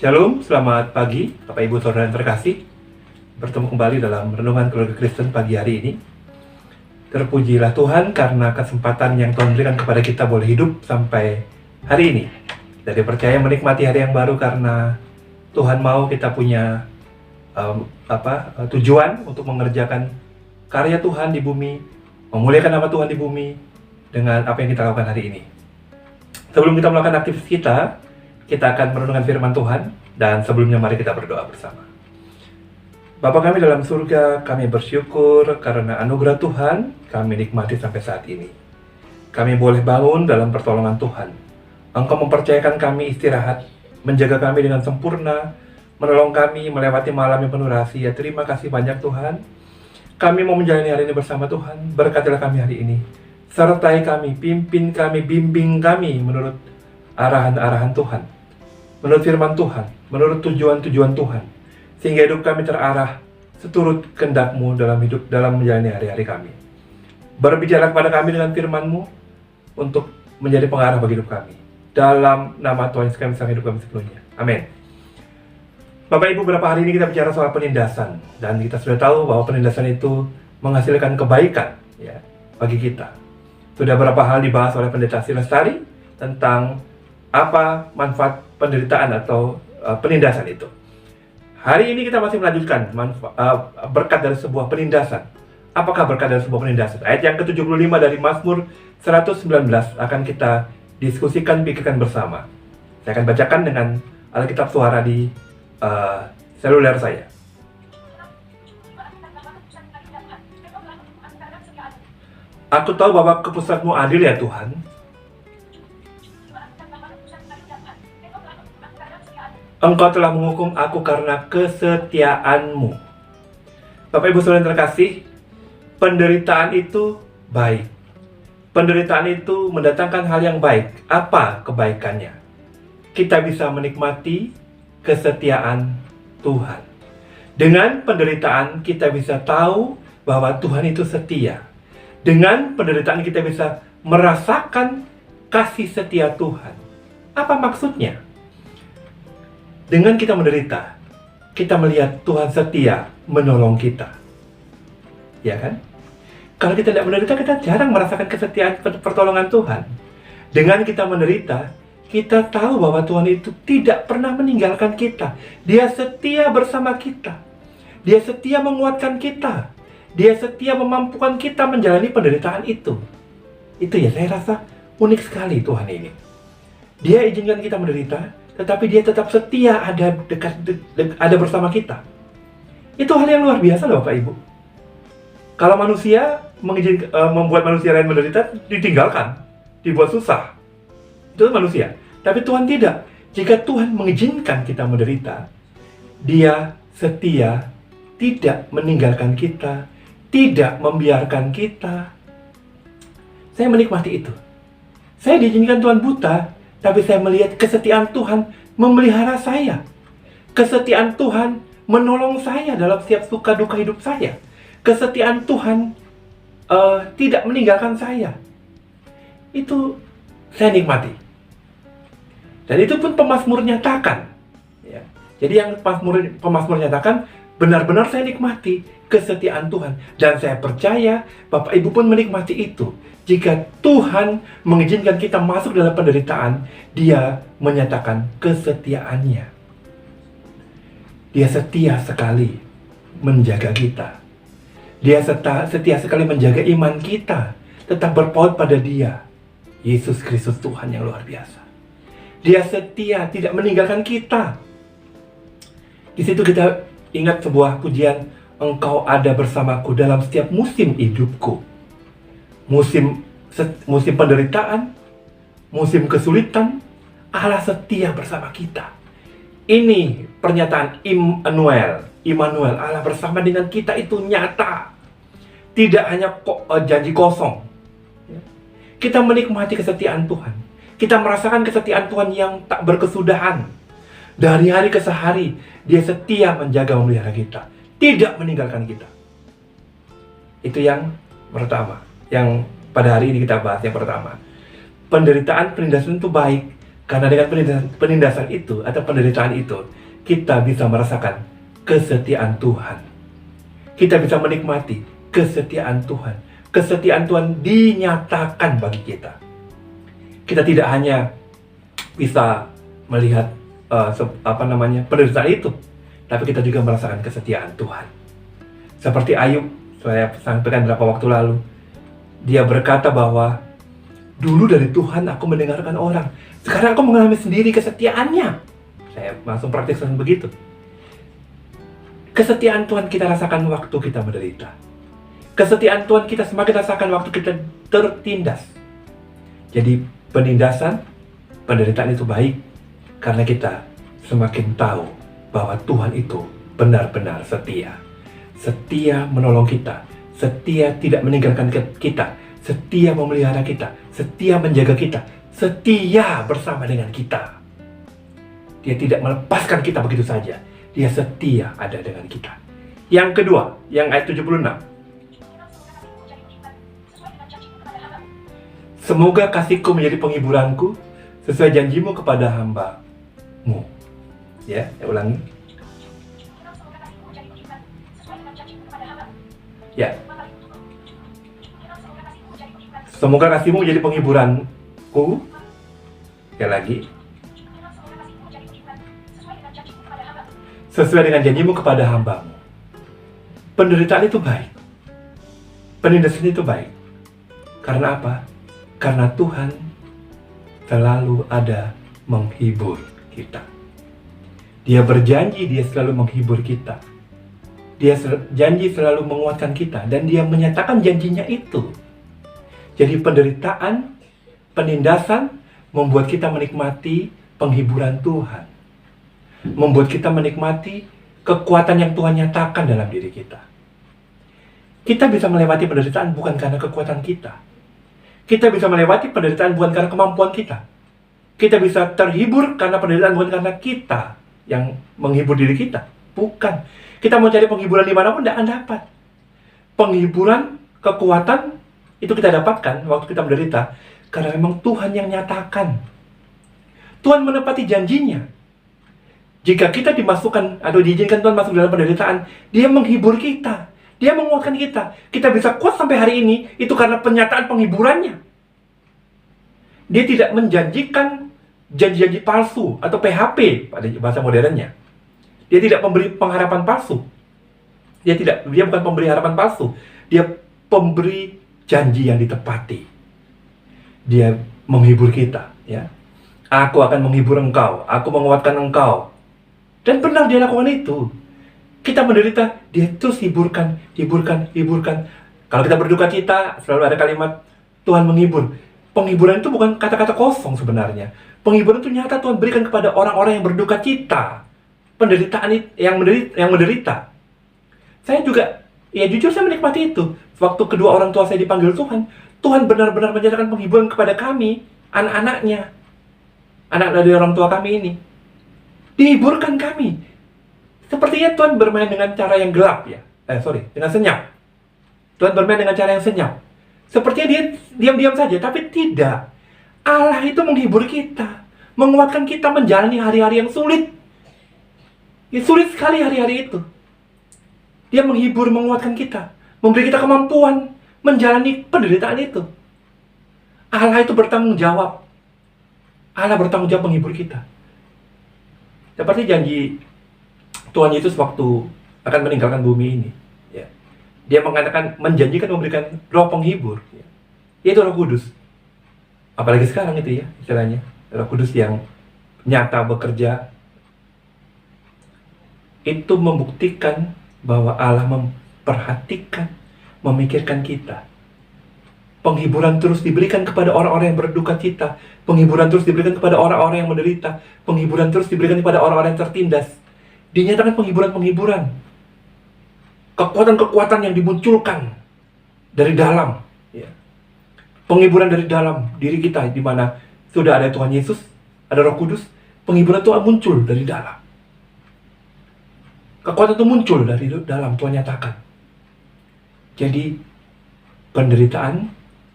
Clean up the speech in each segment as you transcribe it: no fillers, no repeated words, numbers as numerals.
Shalom, selamat pagi Bapak Ibu Saudara yang terkasih. Bertemu kembali dalam Renungan Keluarga Kristen pagi hari ini. Terpujilah Tuhan karena kesempatan yang Tuhan berikan kepada kita boleh hidup sampai hari ini. Jadi percaya menikmati hari yang baru karena Tuhan mau kita punya tujuan untuk mengerjakan karya Tuhan di bumi, memuliakan nama Tuhan di bumi dengan apa yang kita lakukan hari ini. Sebelum kita melakukan aktivitas kita akan merenungkan firman Tuhan, dan sebelumnya mari kita berdoa bersama. Bapa kami dalam surga, kami bersyukur karena anugerah Tuhan kami nikmati sampai saat ini. Kami boleh bangun dalam pertolongan Tuhan. Engkau mempercayakan kami istirahat, menjaga kami dengan sempurna, menolong kami melewati malam yang penuh rahasia. Terima kasih banyak Tuhan. Kami mau menjalani hari ini bersama Tuhan. Berkatilah kami hari ini. Sertai kami, pimpin kami, bimbing kami menurut arahan-arahan Tuhan, menurut firman Tuhan, menurut tujuan-tujuan Tuhan, sehingga hidup kami terarah seturut kehendak-Mu dalam menjalani hari-hari kami. Berbicara kepada kami dengan firman-Mu untuk menjadi pengarah bagi hidup kami. Dalam nama Tuhan Yesus kami sang hidup kami sepenuhnya. Amin. Bapak Ibu, beberapa hari ini kita bicara soal penindasan, dan kita sudah tahu bahwa penindasan itu menghasilkan kebaikan ya bagi kita. Sudah beberapa hal dibahas oleh Pendeta Silestari tentang apa manfaat penderitaan atau penindasan itu. Hari ini kita masih melanjutkan berkat dari sebuah penindasan. Apakah berkat dari sebuah penindasan? Ayat yang ke-75 dari Mazmur 119 akan kita diskusikan, pikirkan bersama. Saya akan bacakan dengan Alkitab suara di seluler saya. Aku tahu bahwa kepusatmu adil ya Tuhan. Engkau telah menghukum aku karena kesetiaan-Mu. Bapak Ibu Saudara yang terkasih, penderitaan itu baik. Penderitaan itu mendatangkan hal yang baik. Apa kebaikannya? Kita bisa menikmati kesetiaan Tuhan. Dengan penderitaan kita bisa tahu bahwa Tuhan itu setia. Dengan penderitaan kita bisa merasakan kasih setia Tuhan. Apa maksudnya? Dengan kita menderita, kita melihat Tuhan setia menolong kita. Ya kan? Kalau kita tidak menderita, kita jarang merasakan kesetiaan pertolongan Tuhan. Dengan kita menderita, kita tahu bahwa Tuhan itu tidak pernah meninggalkan kita. Dia setia bersama kita. Dia setia menguatkan kita. Dia setia memampukan kita menjalani penderitaan itu. Itu ya, saya rasa unik sekali Tuhan ini. Dia izinkan kita menderita, tetapi dia tetap setia ada bersama kita. Itu hal yang luar biasa loh Bapak Ibu. Kalau manusia membuat manusia lain menderita, ditinggalkan, dibuat susah. Itu manusia. Tapi Tuhan tidak. Jika Tuhan mengizinkan kita menderita, Dia setia, tidak meninggalkan kita, tidak membiarkan kita. Saya menikmati itu. Saya diizinkan Tuhan buta, tapi saya melihat kesetiaan Tuhan memelihara saya. Kesetiaan Tuhan menolong saya dalam setiap suka duka hidup saya. Kesetiaan Tuhan tidak meninggalkan saya. Itu saya nikmati. Dan itu pun pemazmur nyatakan. Ya. Jadi yang pemazmur nyatakan, benar-benar saya nikmati kesetiaan Tuhan. Dan saya percaya Bapak Ibu pun menikmati itu. Jika Tuhan mengizinkan kita masuk dalam penderitaan, Dia menyatakan kesetiaannya. Dia setia sekali menjaga kita. Dia setia sekali menjaga iman kita, tetap berpaut pada Dia, Yesus Kristus Tuhan yang luar biasa. Dia setia, tidak meninggalkan kita. Di situ kita ingat sebuah pujian, Engkau ada bersamaku dalam setiap musim hidupku. Musim penderitaan, musim kesulitan, Allah setia bersama kita. Ini pernyataan Immanuel, Allah bersama dengan kita itu nyata. Tidak hanya janji kosong. Kita menikmati kesetiaan Tuhan. Kita merasakan kesetiaan Tuhan yang tak berkesudahan. Dari hari ke hari, Dia setia menjaga memelihara kita. Tidak meninggalkan kita. Itu yang pertama. Yang pada hari ini kita bahas yang pertama. Penderitaan, penindasan itu baik Karena dengan penindasan itu atau penderitaan itu, kita bisa merasakan kesetiaan Tuhan. Kita bisa menikmati kesetiaan Tuhan. Kesetiaan Tuhan dinyatakan bagi kita. Kita tidak hanya bisa melihat penderitaan itu, tapi kita juga merasakan kesetiaan Tuhan. Seperti Ayub, saya sampaikan beberapa waktu lalu, dia berkata bahwa dulu dari Tuhan aku mendengarkan orang, sekarang aku mengalami sendiri kesetiaannya. Saya langsung praktikkan begitu. Kesetiaan Tuhan kita rasakan waktu kita menderita. Kesetiaan Tuhan kita semakin rasakan waktu kita tertindas. Jadi penindasan, penderitaan itu baik, karena kita semakin tahu bahwa Tuhan itu benar-benar setia. Setia menolong kita, setia tidak meninggalkan kita, setia memelihara kita, setia menjaga kita, setia bersama dengan kita. Dia tidak melepaskan kita begitu saja. Dia setia ada dengan kita. Yang kedua, yang ayat 76. Semoga kasihku menjadi penghiburanku sesuai janjimu kepada hamba-Mu. Ya, saya ulangi. Ya. Semoga kasihmu menjadi penghiburanku. Sekali lagi. Sesuai dengan janjimu kepada hamba-Mu. Penderitaan itu baik. Penindasan itu baik. Karena apa? Karena Tuhan selalu ada menghibur kita. Dia berjanji dia selalu menghibur kita. Dia janji selalu menguatkan kita. Dan dia menyatakan janjinya itu. Jadi penderitaan, penindasan membuat kita menikmati penghiburan Tuhan. Membuat kita menikmati kekuatan yang Tuhan nyatakan dalam diri kita. Kita bisa melewati penderitaan bukan karena kekuatan kita. Kita bisa melewati penderitaan bukan karena kemampuan kita. Kita bisa terhibur karena penderitaan bukan karena kita yang menghibur diri kita. Bukan. Kita mau cari penghiburan dimanapun tidak akan dapat. Penghiburan, kekuatan, itu kita dapatkan waktu kita menderita. Karena memang Tuhan yang nyatakan. Tuhan menepati janjinya. Jika kita dimasukkan atau diizinkan Tuhan masuk dalam penderitaan, Dia menghibur kita. Dia menguatkan kita. Kita bisa kuat sampai hari ini, itu karena penyataan penghiburannya. Dia tidak menjanjikan janji-janji palsu atau PHP pada bahasa modernnya. Dia tidak memberi pengharapan palsu. Dia bukan pemberi harapan palsu. Dia pemberi janji yang ditepati. Dia menghibur kita, ya. Aku akan menghibur engkau, aku menguatkan engkau. Dan benar dia lakukan itu. Kita menderita, dia terus hiburkan. Kalau kita berduka cita, selalu ada kalimat Tuhan menghibur. Penghiburan itu bukan kata-kata kosong sebenarnya. Penghiburan itu nyata Tuhan berikan kepada orang-orang yang berduka cita. Penderitaan yang menderita. Saya juga, ya jujur saya menikmati itu. Waktu kedua orang tua saya dipanggil Tuhan, Tuhan benar-benar menyatakan penghiburan kepada kami, anak-anaknya. Anak dari orang tua kami ini. Dihiburkan kami. Sepertinya Tuhan bermain dengan cara yang gelap ya. Dengan senyap. Tuhan bermain dengan cara yang senyap. Sepertinya dia diam-diam saja, tapi tidak. Allah itu menghibur kita, menguatkan kita menjalani hari-hari yang sulit. Ya, sulit sekali hari-hari itu. Dia menghibur, menguatkan kita, memberi kita kemampuan menjalani penderitaan itu. Allah itu bertanggung jawab. Allah bertanggung jawab menghibur kita. Seperti janji Tuhan Yesus waktu akan meninggalkan bumi ini, ya. Dia mengatakan, menjanjikan memberikan roh penghibur, ya. Yaitu Roh Kudus. Apalagi sekarang itu ya, istilahnya Roh Kudus yang nyata bekerja. Itu membuktikan bahwa Allah memperhatikan, memikirkan kita. Penghiburan terus diberikan kepada orang-orang yang berduka cita. Penghiburan terus diberikan kepada orang-orang yang menderita. Penghiburan terus diberikan kepada orang-orang yang tertindas. Dinyatakan penghiburan-penghiburan. Kekuatan-kekuatan yang dimunculkan dari dalam. Ya. Penghiburan dari dalam diri kita, di mana sudah ada Tuhan Yesus, ada Roh Kudus. Penghiburan itu muncul dari dalam. Kekuatan itu muncul dari dalam, Tuhan nyatakan. Jadi, penderitaan,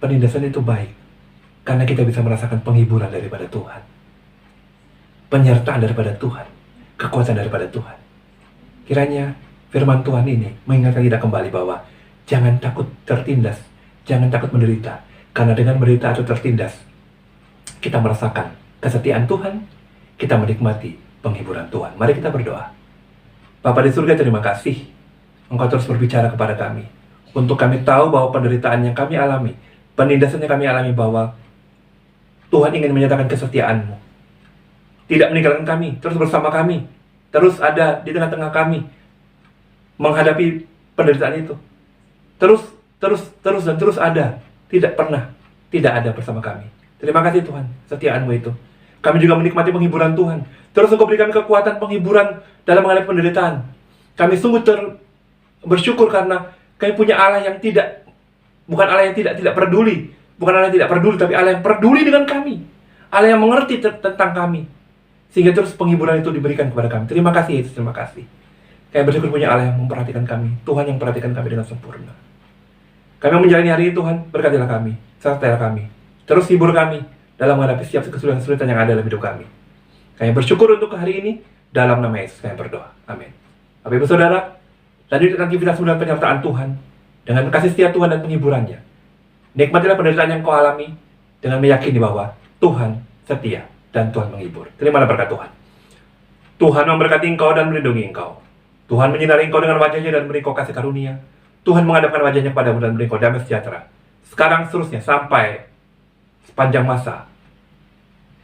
penindasan itu baik. Karena kita bisa merasakan penghiburan daripada Tuhan. penyertaan daripada Tuhan, kekuatan daripada Tuhan. Kiranya firman Tuhan ini mengingatkan kita kembali bahwa jangan takut tertindas, jangan takut menderita, karena dengan menderita atau tertindas, kita merasakan kesetiaan Tuhan, kita menikmati penghiburan Tuhan. Mari kita berdoa. Bapa di surga, terima kasih Engkau terus berbicara kepada kami, untuk kami tahu bahwa penderitaan yang kami alami, penindasan yang kami alami, bahwa Tuhan ingin menyatakan kesetiaan-Mu. Tidak meninggalkan kami, terus bersama kami, terus ada di tengah-tengah kami, menghadapi penderitaan itu. Terus ada. Tidak pernah tidak ada bersama kami. Terima kasih Tuhan, kesetiaan-Mu itu. Kami juga menikmati penghiburan Tuhan. Terus Engkau beri kami kekuatan penghiburan dalam menghadapi penderitaan. Kami sungguh bersyukur karena kami punya Allah yang bukan Allah yang tidak peduli. Bukan Allah yang tidak peduli, tapi Allah yang peduli dengan kami. Allah yang mengerti tentang kami. Sehingga terus penghiburan itu diberikan kepada kami. Terima kasih Yesus, terima kasih. Kami bersyukur punya Allah yang memperhatikan kami. Tuhan yang memperhatikan kami dengan sempurna. Kami menjalani hari ini Tuhan, berkatilah kami, sertailah kami. Terus hibur kami dalam menghadapi setiap kesulitan-kesulitan yang ada dalam hidup kami. Kami bersyukur untuk hari ini, dalam nama Yesus kami berdoa. Amin. Bapak Ibu Saudara, lanjutkan aktivitasmu dengan penyertaan Tuhan, dengan kasih setia Tuhan dan penghiburannya. Nikmatilah penderitaan yang kau alami, dengan meyakini bahwa Tuhan setia dan Tuhan menghibur. Terimalah berkat Tuhan. Tuhan memberkati engkau dan melindungi engkau. Tuhan menyinari engkau dengan wajahnya dan beri engkau kasih karunia. Tuhan menghadapkan wajahnya kepadamu dan beri engkau damai sejahtera. Sekarang seterusnya sampai sepanjang masa.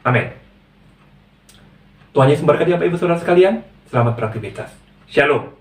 Amin. Tuhan Yesus memberkati Bapak Ibu Saudara sekalian. Selamat beraktivitas. Shalom.